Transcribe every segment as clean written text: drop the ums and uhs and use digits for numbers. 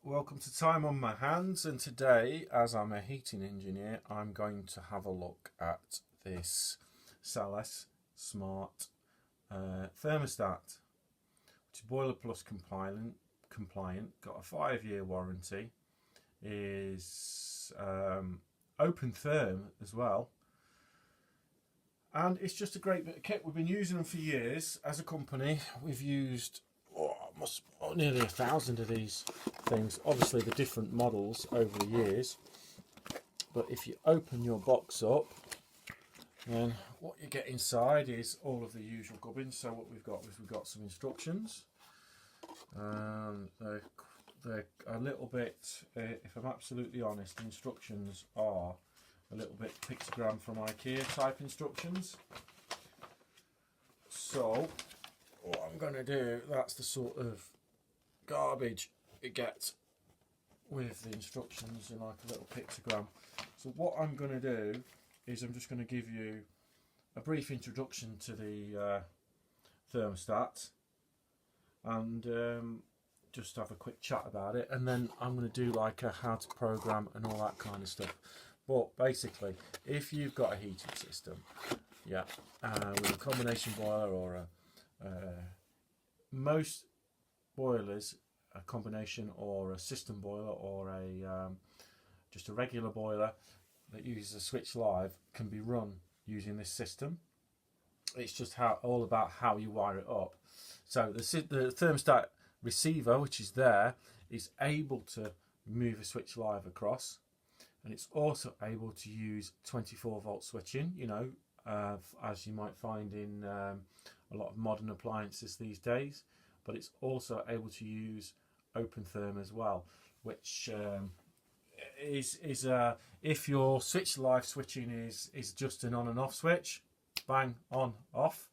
welcome to Time on My Hands, and today, as I'm a heating engineer, I'm going to have a look at this Salus Smart thermostat, which is Boiler Plus compliant, got a 5-year warranty, is open therm as well, and it's just a great bit of kit. We've been using them for years as a company. We've used nearly 1,000 of these things, obviously the different models over the years. But if you open your box up, then what you get inside is all of the usual gubbins. So what we've got is we've got some instructions. They're a little bit, if I'm absolutely honest, the instructions are a little bit pictogram from IKEA type instructions. So what I'm going to do, that's the sort of garbage it gets with the instructions in like a little pictogram. So what I'm going to do is I'm just going to give you a brief introduction to the thermostat and just have a quick chat about it, and then I'm going to do like a how to program and all that kind of stuff. But basically, if you've got a heating system, with a combination boiler or most boilers, a combination or a system boiler or a just a regular boiler that uses a switch live, can be run using this system. It's just all about how you wire it up. So the thermostat receiver, which is there, is able to move a switch live across, and it's also able to use 24-volt switching, as you might find in a lot of modern appliances these days. But it's also able to use open therm as well, which is if your switch live switching is just an on and off switch, bang, on, off,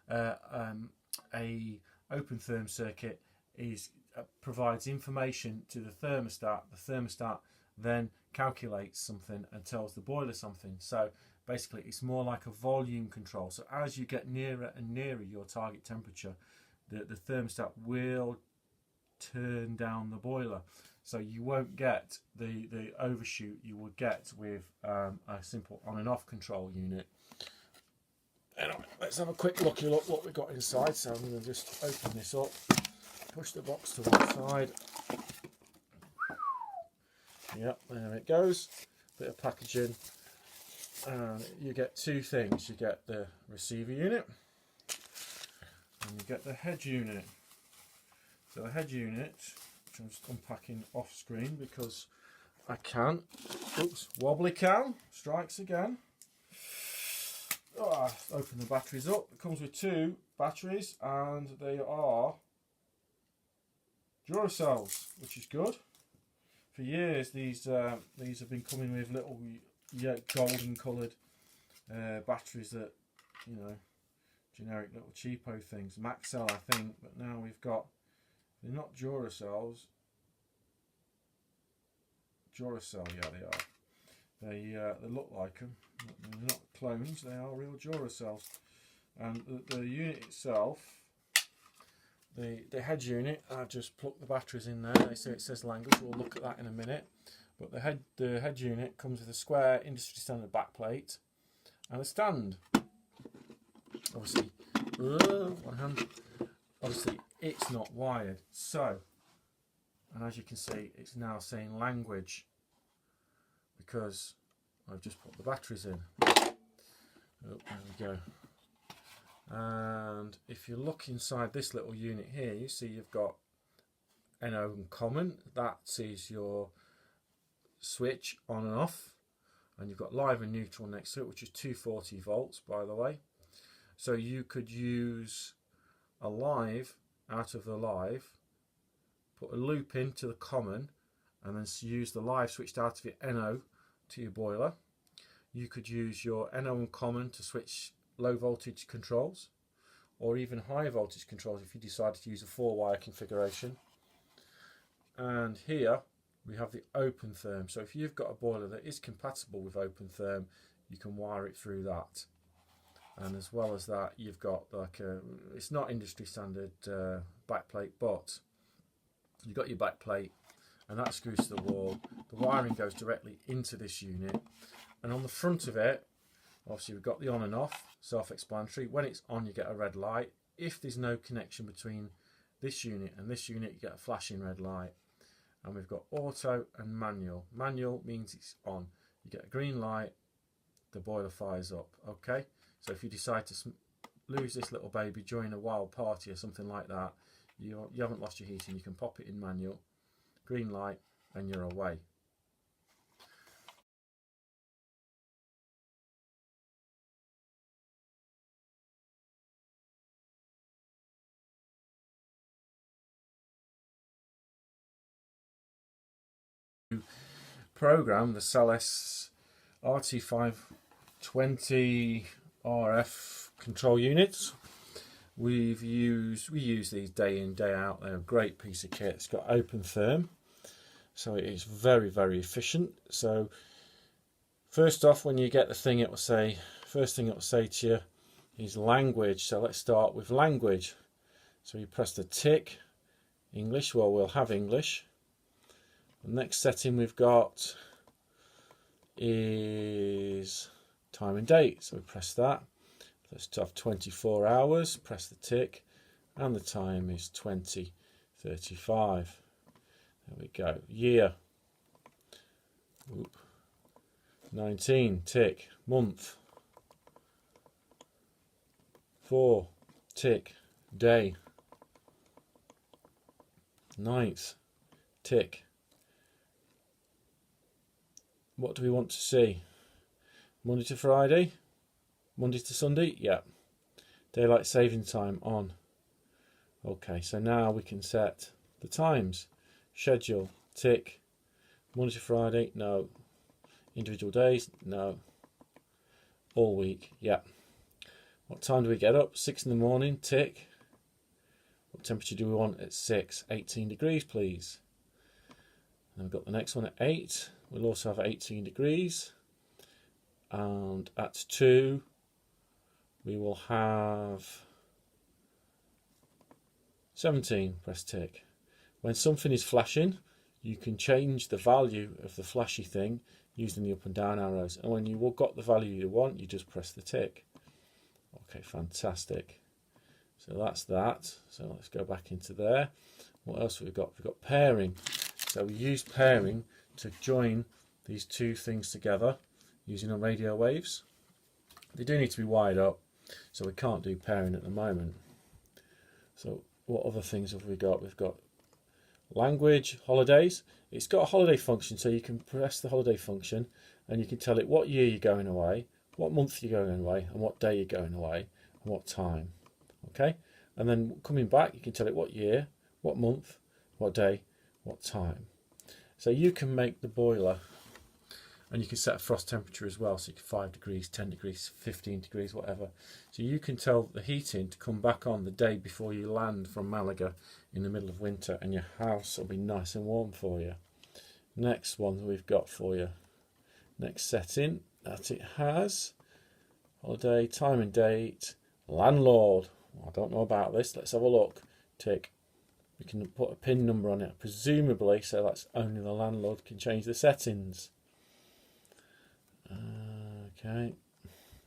a open therm circuit provides information to the thermostat. The thermostat then calculates something and tells the boiler something. So basically it's more like a volume control. So as you get nearer and nearer your target temperature, the thermostat will turn down the boiler. So you won't get the overshoot you would get with a simple on and off control unit. Anyway, let's have a quick look what we've got inside. So I'm going to just open this up, push the box to one side. Yep, there it goes. Bit of packaging. And you get two things. You get the receiver unit and you get the head unit. So the head unit, which I'm just unpacking off screen because I can. Oops, wobbly cow strikes again. Open the batteries up. It comes with 2 batteries and they are Duracells, which is good. For years these have been coming with little golden coloured batteries that, generic little cheapo things, Maxell I think, but now we've got, they're not Duracells. Duracell, yeah they are. They look like them. They're not clones, they are real Duracells. And the unit itself, the head unit, I've just plugged the batteries in there. They say it says language, we'll look at that in a minute. But the head unit comes with a square industry standard backplate and a stand. Obviously, one hand. Obviously, it's not wired. So, and as you can see, it's now saying language because I've just put the batteries in. Oh, there we go. And if you look inside this little unit here, you see you've got NO and common. That is your switch on and off, and you've got live and neutral next to it, which is 240 volts by the way. So you could use a live out of the live, put a loop into the common, and then use the live switched out of your NO to your boiler. You could use your NO and common to switch low voltage controls or even high voltage controls if you decided to use a 4-wire configuration. And here we have the open therm. So if you've got a boiler that is compatible with open therm, you can wire it through that. And as well as that, you've got like it's not industry standard backplate, but you've got your backplate and that screws to the wall. The wiring goes directly into this unit, and on the front of it, obviously we've got the on and off, self-explanatory. When it's on, you get a red light. If there's no connection between this unit and this unit, you get a flashing red light. And we've got auto and manual. Manual means it's on. You get a green light, the boiler fires up. Okay, so if you decide to lose this little baby during a wild party or something like that, you haven't lost your heating. You can pop it in manual, green light, and you're away. Program the salus rt520 RF control units. We use these day in, day out. They're a great piece of kit. It's got open therm, so it is very, very efficient. So first off, when you get the thing, first thing it will say to you is language. So let's start with language. So you press the tick, English. Well, we'll have English. The next setting we've got is time and date. So we press that. Let's have 24 hours, press the tick, and the time is 20:35. There we go. Year. Oop. 19, tick. Month. 4, tick. Day. 9th, tick. What do we want to see? Monday to Friday? Monday to Sunday? Yeah. Daylight saving time on. Okay, so now we can set the times. Schedule, tick. Monday to Friday? No. Individual days? No. All week? Yeah. What time do we get up? 6 in the morning? Tick. What temperature do we want at 6? 18 degrees, please. And we've got the next one at 8. We'll also have 18 degrees. And at 2, we will have 17. Press tick. When something is flashing, you can change the value of the flashy thing using the up and down arrows. And when you've got the value you want, you just press the tick. Okay, fantastic. So that's that. So let's go back into there. What else have we got? We've got pairing. So we use pairing to join these two things together using our radio waves. They do need to be wired up, so we can't do pairing at the moment. So what other things have we got? We've got language, holidays. It's got a holiday function, so you can press the holiday function and you can tell it what year you're going away, what month you're going away, and what day you're going away, and what time. Okay, and then coming back, you can tell it what year, what month, what day, what time. So you can make the boiler, and you can set a frost temperature as well, so you can 5 degrees, 10 degrees, 15 degrees, whatever. So you can tell the heating to come back on the day before you land from Malaga in the middle of winter, and your house will be nice and warm for you. Next one we've got for you. Next setting that it has: holiday, time and date, landlord. I don't know about this. Let's have a look. Tick. We can put a PIN number on it, presumably, so that's only the landlord can change the settings. Okay,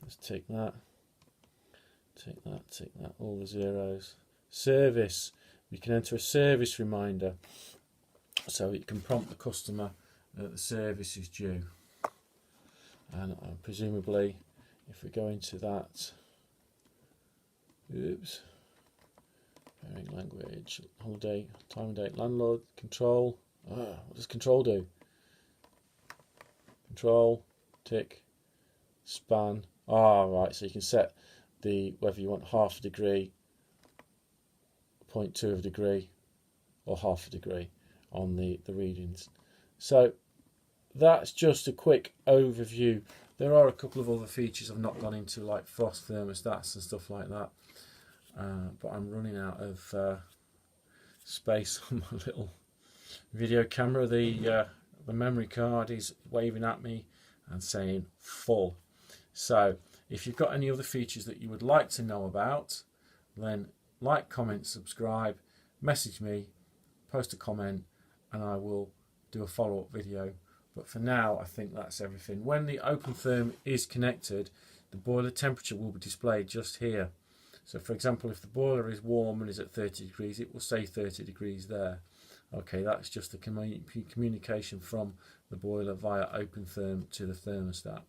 let's tick that. Tick that, tick that, all the zeros. Service. We can enter a service reminder, so it can prompt the customer that the service is due. And presumably, if we go into that, oops, pairing language, holiday, time and date, landlord, control. What does control do? Control, tick, span. Right, so you can set whether you want half a degree, 0.2 of a degree, or half a degree on the readings. So that's just a quick overview. There are a couple of other features I've not gone into, like frost thermostats and stuff like that, but I'm running out of space on my little video camera. The memory card is waving at me and saying full. So if you've got any other features that you would like to know about, then like, comment, subscribe, message me, post a comment, and I will do a follow-up video. But for now, I think that's everything. When the OpenTherm is connected, the boiler temperature will be displayed just here. So for example, if the boiler is warm and is at 30 degrees, it will say 30 degrees there. Okay, that's just the communication from the boiler via OpenTherm to the thermostat.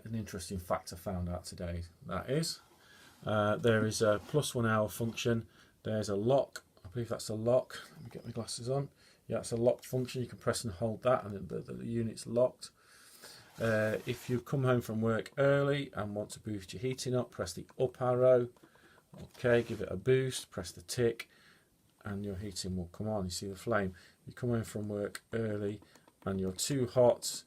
An interesting fact I found out today, that is. There is a +1 hour function. There's a lock. I believe that's a lock. Let me get my glasses on. Yeah, it's a lock function. You can press and hold that and the unit's locked. If you come home from work early and want to boost your heating up, press the up arrow. Okay, give it a boost, press the tick, and your heating will come on. You see the flame. You come home from work early and you're too hot,